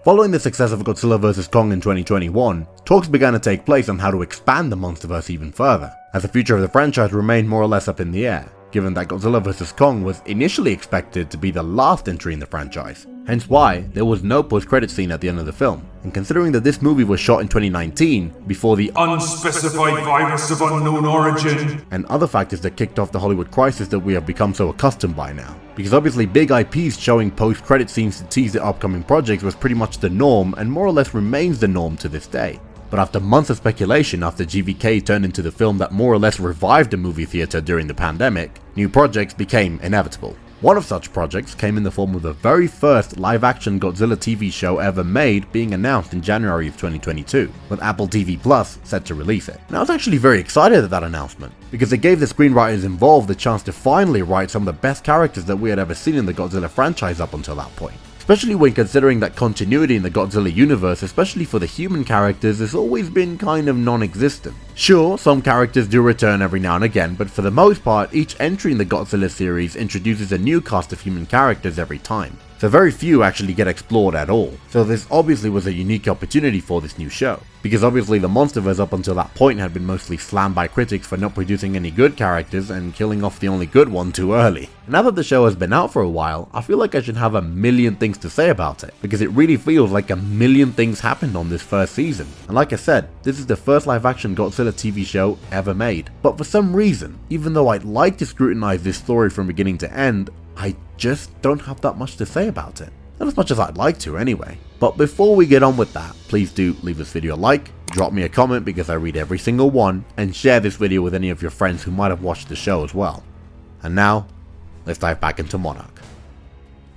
Following the success of Godzilla vs. Kong in 2021, talks began to take place on how to expand the Monsterverse even further, as the future of the franchise remained more or less up in the air, given that Godzilla vs. Kong was initially expected to be the last entry in the franchise, hence why there was no post-credit scene at the end of the film. And considering that this movie was shot in 2019, before the unspecified virus of unknown origin, and other factors that kicked off the Hollywood crisis that we have become so accustomed by now. Because obviously big IPs showing post-credit scenes to tease their upcoming projects was pretty much the norm and more or less remains the norm to this day. But after months of speculation after GVK turned into the film that more or less revived the movie theater during the pandemic, new projects became inevitable. One of such projects came in the form of the very first live-action Godzilla TV show ever made being announced in January of 2022, with Apple TV Plus set to release it. And I was actually very excited at that announcement, because it gave the screenwriters involved the chance to finally write some of the best characters that we had ever seen in the Godzilla franchise up until that point. Especially when considering that continuity in the Godzilla universe, especially for the human characters, has always been kind of non-existent. Sure, some characters do return every now and again, but for the most part, each entry in the Godzilla series introduces a new cast of human characters every time. So very few actually get explored at all. So this obviously was a unique opportunity for this new show. Because obviously the Monsterverse up until that point had been mostly slammed by critics for not producing any good characters and killing off the only good one too early. And now that the show has been out for a while, I feel like I should have a million things to say about it, because it really feels like a million things happened on this first season. And like I said, this is the first live action Godzilla TV show ever made. But for some reason, even though I'd like to scrutinize this story from beginning to end, I just don't have that much to say about it. Not as much as I'd like to anyway. But before we get on with that, please do leave this video a like, drop me a comment because I read every single one, and share this video with any of your friends who might have watched the show as well. And now, let's dive back into Monarch.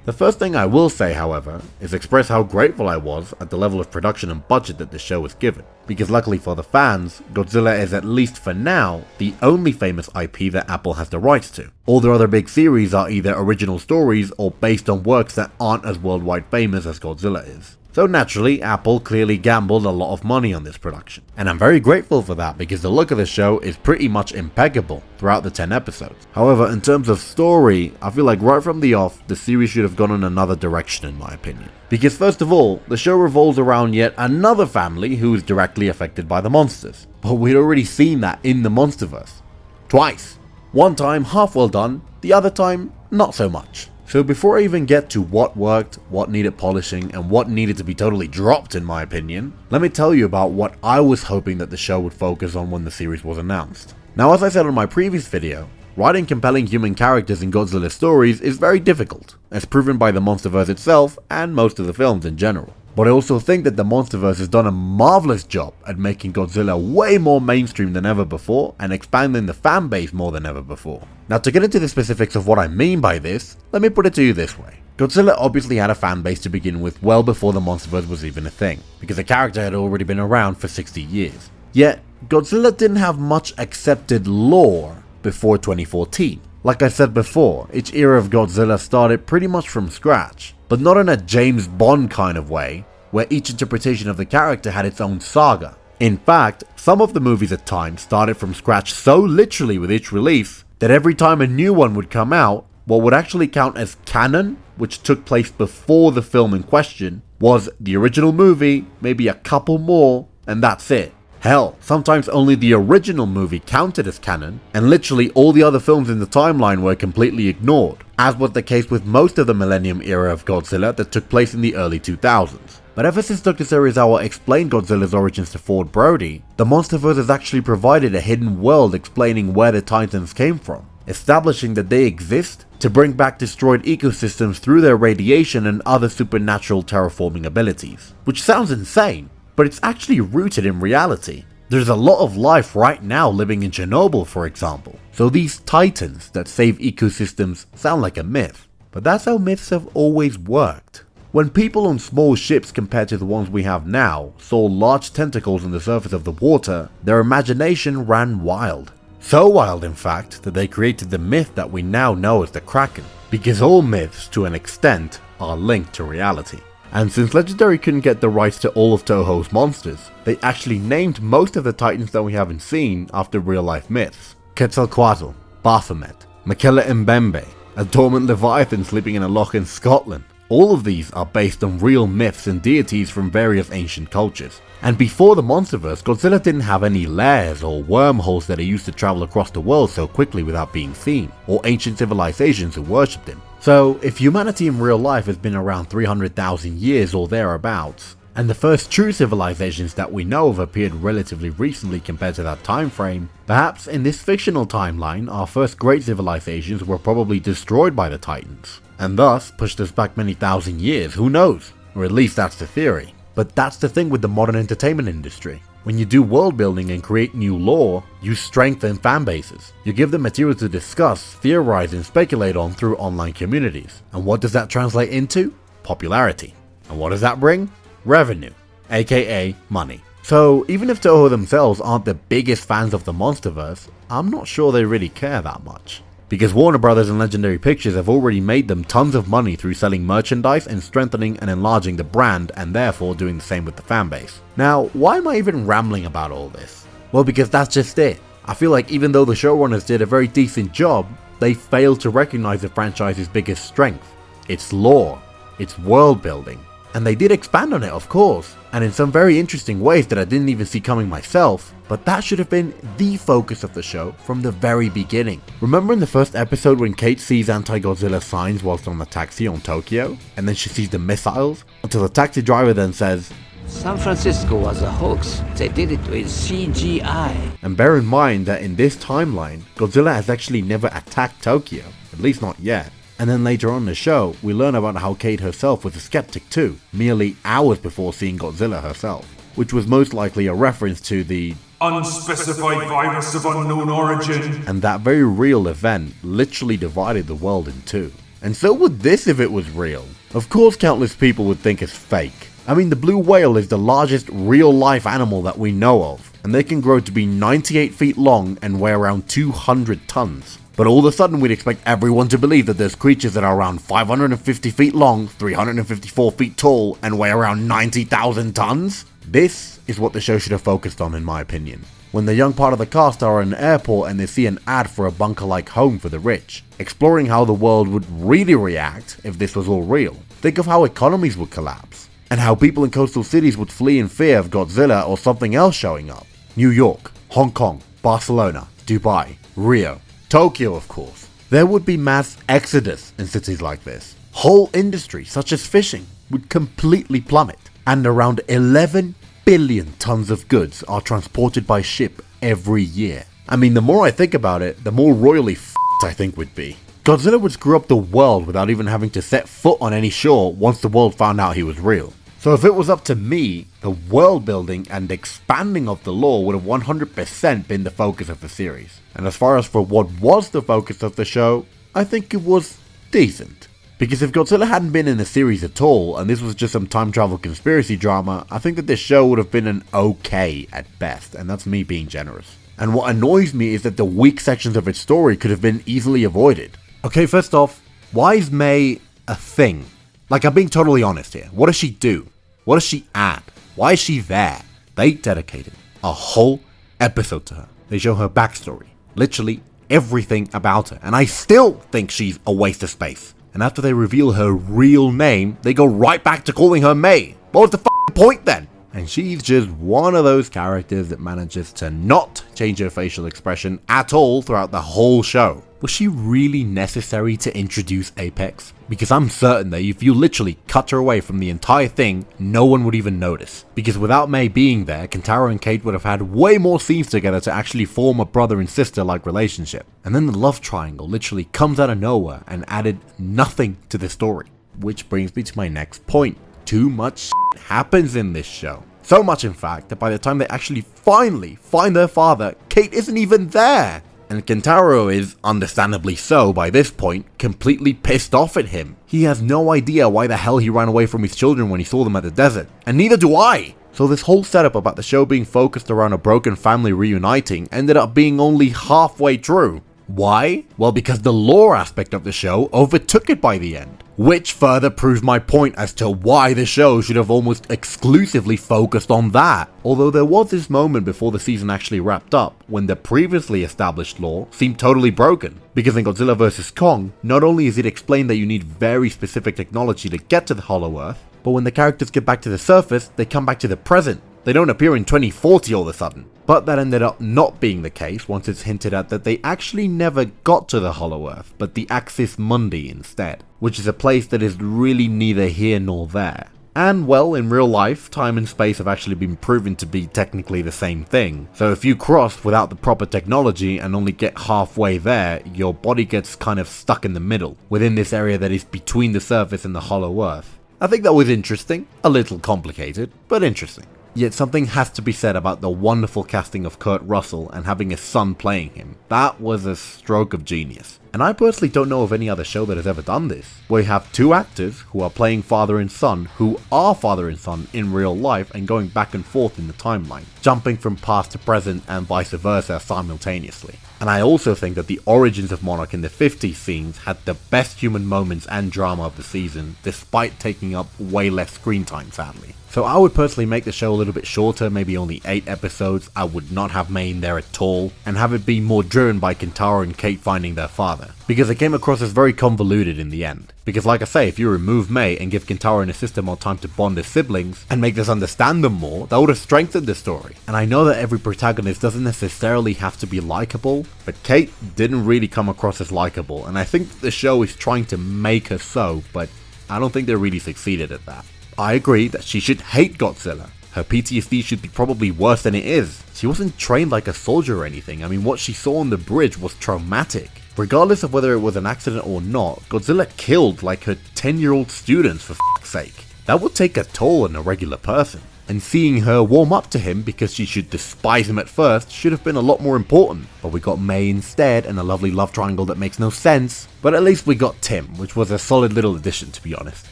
The first thing I will say, however, is express how grateful I was at the level of production and budget that the show was given, because luckily for the fans, Godzilla is at least for now the only famous IP that Apple has the rights to. All their other big series are either original stories or based on works that aren't as worldwide famous as Godzilla is. So naturally, Apple clearly gambled a lot of money on this production. And I'm very grateful for that because the look of the show is pretty much impeccable throughout the 10 episodes. However, in terms of story, I feel like right from the off, the series should have gone in another direction in my opinion. Because first of all, the show revolves around yet another family who is directly affected by the monsters. But we'd already seen that in the Monsterverse. Twice. One time half well done, the other time not so much. So before I even get to what worked, what needed polishing, and what needed to be totally dropped in my opinion, let me tell you about what I was hoping that the show would focus on when the series was announced. Now, as I said in my previous video, writing compelling human characters in Godzilla stories is very difficult, as proven by the Monsterverse itself and most of the films in general. But I also think that the Monsterverse has done a marvelous job at making Godzilla way more mainstream than ever before and expanding the fan base more than ever before. Now, to get into the specifics of what I mean by this, let me put it to you this way. Godzilla obviously had a fan base to begin with well before the Monsterverse was even a thing, because the character had already been around for 60 years. Yet, Godzilla didn't have much accepted lore before 2014. Like I said before, each era of Godzilla started pretty much from scratch, but not in a James Bond kind of way, where each interpretation of the character had its own saga. In fact, some of the movies at times started from scratch so literally with each release, that every time a new one would come out, what would actually count as canon, which took place before the film in question, was the original movie, maybe a couple more, and that's it. Hell, sometimes only the original movie counted as canon, and literally all the other films in the timeline were completely ignored, as was the case with most of the Millennium era of Godzilla that took place in the early 2000s. But ever since Dr. Serizawa explained Godzilla's origins to Ford Brody, the Monsterverse has actually provided a hidden world explaining where the Titans came from, establishing that they exist to bring back destroyed ecosystems through their radiation and other supernatural terraforming abilities. Which sounds insane, but it's actually rooted in reality. There's a lot of life right now living in Chernobyl, for example. So these titans that save ecosystems sound like a myth. But that's how myths have always worked. When people on small ships compared to the ones we have now saw large tentacles on the surface of the water, their imagination ran wild. So wild in fact that they created the myth that we now know as the Kraken. Because all myths to an extent are linked to reality. And since Legendary couldn't get the rights to all of Toho's monsters, they actually named most of the titans that we haven't seen after real life myths. Quetzalcoatl, Baphomet, Makela Mbembe, a dormant leviathan sleeping in a loch in Scotland, All of these are based on real myths and deities from various ancient cultures. And before the Monsterverse, Godzilla didn't have any lairs or wormholes that he used to travel across the world so quickly without being seen, or ancient civilizations who worshipped him. So, if humanity in real life has been around 300,000 years or thereabouts, and the first true civilizations that we know of appeared relatively recently compared to that time frame, perhaps in this fictional timeline, our first great civilizations were probably destroyed by the Titans, and thus pushed us back many thousand years, who knows? Or at least that's the theory. But that's the thing with the modern entertainment industry. When you do world building and create new lore, you strengthen fan bases. You give them material to discuss, theorize and speculate on through online communities. And what does that translate into? Popularity. And what does that bring? Revenue, aka money. So even if Toho themselves aren't the biggest fans of the Monsterverse, I'm not sure they really care that much. Because Warner Brothers and Legendary Pictures have already made them tons of money through selling merchandise and strengthening and enlarging the brand, and therefore doing the same with the fanbase. Now, why am I even rambling about all this? Well, because that's just it. I feel like even though the showrunners did a very decent job, they failed to recognize the franchise's biggest strength, its lore, its world building. And they did expand on it, of course, and in some very interesting ways that I didn't even see coming myself, but that should have been the focus of the show from the very beginning. Remember in the first episode when Kate sees anti-Godzilla signs whilst on the taxi on Tokyo, and then she sees the missiles, until the taxi driver then says, San Francisco was a hoax. They did it with CGI. And bear in mind that in this timeline, Godzilla has actually never attacked Tokyo, at least not yet. And then later on in the show, we learn about how Kate herself was a skeptic too, merely hours before seeing Godzilla herself, which was most likely a reference to the unspecified virus of unknown origin. And that very real event literally divided the world in two. And so would this if it was real. Of course countless people would think it's fake. I mean, the blue whale is the largest real-life animal that we know of, and they can grow to be 98 feet long and weigh around 200 tons. But all of a sudden we'd expect everyone to believe that there's creatures that are around 550 feet long, 354 feet tall, and weigh around 90,000 tons? This is what the show should have focused on in my opinion. When the young part of the cast are at an airport and they see an ad for a bunker-like home for the rich, exploring how the world would really react if this was all real. Think of how economies would collapse, and how people in coastal cities would flee in fear of Godzilla or something else showing up. New York, Hong Kong, Barcelona, Dubai, Rio, Tokyo of course. There would be mass exodus in cities like this. Whole industries such as fishing would completely plummet, and around 11 billion tons of goods are transported by ship every year. I mean, the more I think about it, the more royally f***ed I think we'd be. Godzilla would screw up the world without even having to set foot on any shore once the world found out he was real. So if it was up to me, the world building and expanding of the lore would have 100% been the focus of the series. And as far as for what was the focus of the show, I think it was decent. Because if Godzilla hadn't been in the series at all, and this was just some time travel conspiracy drama, I think that this show would have been an okay at best, and that's me being generous. And what annoys me is that the weak sections of its story could have been easily avoided. Okay, first off, why is May a thing? Like, I'm being totally honest here. What does she do? What does she add? Why is she there? They dedicated a whole episode to her. They show her backstory. Literally everything about her. And I still think she's a waste of space. And after they reveal her real name, they go right back to calling her May. What was the point then? And she's just one of those characters that manages to not change her facial expression at all throughout the whole show. Was she really necessary to introduce Apex? Because I'm certain that if you literally cut her away from the entire thing, no one would even notice. Because without May being there, Kentaro and Kate would have had way more scenes together to actually form a brother and sister like relationship. And then the love triangle literally comes out of nowhere and added nothing to the story. Which brings me to my next point. Too much happens in this show. So much in fact that by the time they actually finally find their father, Kate isn't even there. And Kentaro is, understandably so by this point, completely pissed off at him. He has no idea why the hell he ran away from his children when he saw them at the desert. And neither do I! So this whole setup about the show being focused around a broken family reuniting ended up being only halfway true. Why? Well, because the lore aspect of the show overtook it by the end. which further proves my point as to why the show should have almost exclusively focused on that. Although there was this moment before the season actually wrapped up when the previously established lore seemed totally broken, because in Godzilla vs. Kong, not only is it explained that you need very specific technology to get to the Hollow Earth, but when the characters get back to the surface, they come back to the present. They don't appear in 2040 all of a sudden. But that ended up not being the case once it's hinted at that they actually never got to the Hollow Earth, but the Axis Mundi instead, which is a place that is really neither here nor there. And well, in real life, time and space have actually been proven to be technically the same thing. So if you cross without the proper technology and only get halfway there, your body gets kind of stuck in the middle, within this area that is between the surface and the Hollow Earth. I think that was interesting, a little complicated, but interesting. Yet something has to be said about the wonderful casting of Kurt Russell and having his son playing him. That was a stroke of genius. And I personally don't know of any other show that has ever done this, where you have two actors who are playing father and son, who are father and son in real life and going back and forth in the timeline, jumping from past to present and vice versa simultaneously. And I also think that the origins of Monarch in the 50s scenes had the best human moments and drama of the season, despite taking up way less screen time sadly. So I would personally make the show a little bit shorter, maybe only 8 episodes. I would not have May there at all, and have it be more driven by Kentaro and Kate finding their father, because it came across as very convoluted in the end. Because like I say, if you remove May and give Kentaro and his sister more time to bond as siblings, and make us understand them more, that would have strengthened the story. And I know that every protagonist doesn't necessarily have to be likable, but Kate didn't really come across as likable, and I think the show is trying to make her so, but I don't think they really succeeded at that. I agree that she should hate Godzilla. Her PTSD should be probably worse than it is. She wasn't trained like a soldier or anything. I mean, what she saw on the bridge was traumatic. Regardless of whether it was an accident or not, Godzilla killed like her 10-year-old students for f***'s sake. That would take a toll on a regular person. And seeing her warm up to him because she should despise him at first should have been a lot more important. But we got May instead and a lovely love triangle that makes no sense. But at least we got Tim, which was a solid little addition to be honest.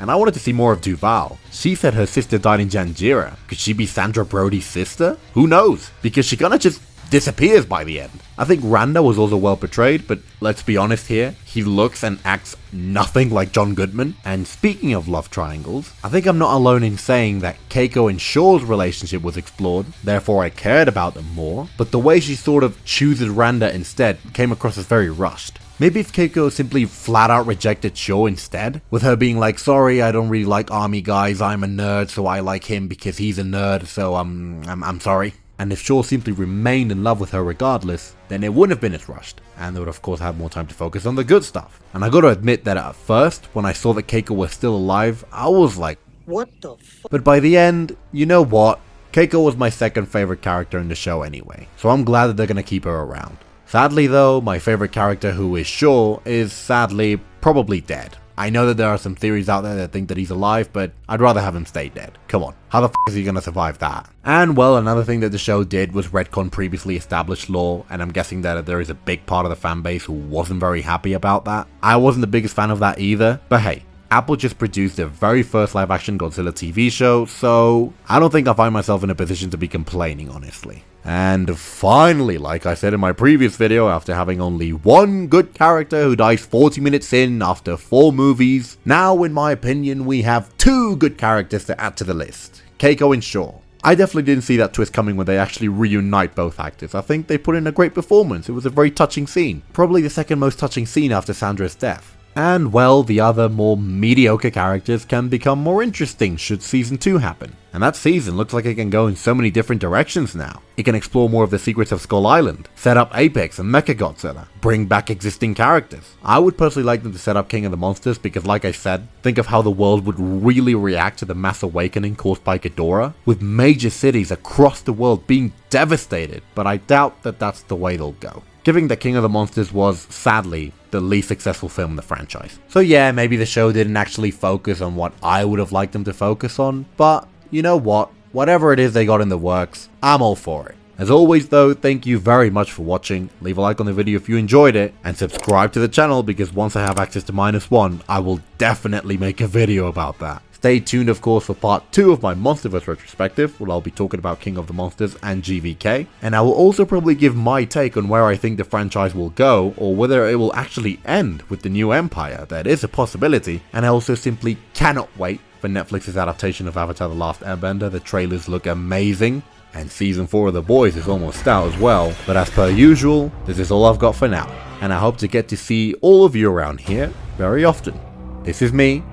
And I wanted to see more of Duval. She said her sister died in Janjira. Could she be Sandra Brody's sister? Who knows? Because she kinda just disappears by the end. I think Randa was also well portrayed, but let's be honest here, he looks and acts nothing like John Goodman. And speaking of love triangles, I think I'm not alone in saying that Keiko and Shaw's relationship was explored, therefore I cared about them more, but the way she sort of chooses Randa instead came across as very rushed. Maybe if Keiko simply flat out rejected Shaw instead, with her being like, sorry, I don't really like army guys, I'm a nerd, so I like him because he's a nerd, so I'm sorry. And if Shaw simply remained in love with her regardless, then it wouldn't have been as rushed, and they would of course have more time to focus on the good stuff. And I gotta admit that at first, when I saw that Keiko was still alive, I was like, what the fuck? But by the end, you know what? Keiko was my second favorite character in the show anyway, so I'm glad that they're gonna keep her around. Sadly though, my favorite character who is Shaw is sadly probably dead. I know that there are some theories out there that think that he's alive, but I'd rather have him stay dead. Come on, how the f is he gonna survive that? And well, another thing that the show did was retcon previously established lore, and I'm guessing that there is a big part of the fanbase who wasn't very happy about that. I wasn't the biggest fan of that either, but hey, Apple just produced their very first live-action Godzilla TV show, so I don't think I'll find myself in a position to be complaining, honestly. And finally, like I said in my previous video, after having only one good character who dies 40 minutes in after 4 movies, now in my opinion we have 2 good characters to add to the list, Keiko and Shaw. I definitely didn't see that twist coming when they actually reunite both actors. I think they put in a great performance. It was a very touching scene, probably the second most touching scene after Sandra's death. And well, the other more mediocre characters can become more interesting should season 2 happen. And that season looks like it can go in so many different directions now. It can explore more of the secrets of Skull Island, set up Apex and Mechagodzilla, bring back existing characters. I would personally like them to set up King of the Monsters because like I said, think of how the world would really react to the mass awakening caused by Ghidorah, with major cities across the world being devastated, but I doubt that that's the way they'll go. Given that King of the Monsters was, sadly, the least successful film in the franchise. So yeah, maybe the show didn't actually focus on what I would have liked them to focus on, but you know what? Whatever it is they got in the works, I'm all for it. As always though, thank you very much for watching, leave a like on the video if you enjoyed it, and subscribe to the channel because once I have access to -1, I will definitely make a video about that. Stay tuned of course for part 2 of my Monsterverse retrospective, where I'll be talking about King of the Monsters and GVK, and I will also probably give my take on where I think the franchise will go, or whether it will actually end with the new empire. That is a possibility, and I also simply cannot wait for Netflix's adaptation of Avatar The Last Airbender. The trailers look amazing, and season 4 of The Boys is almost out as well. But as per usual, this is all I've got for now, and I hope to get to see all of you around here very often. This is me,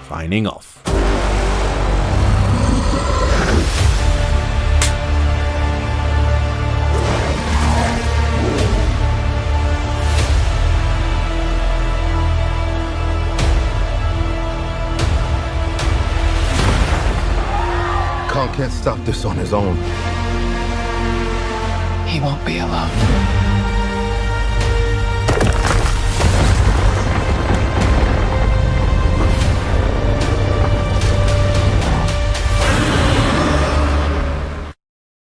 signing off. Kong can't stop this on his own. He won't be alone.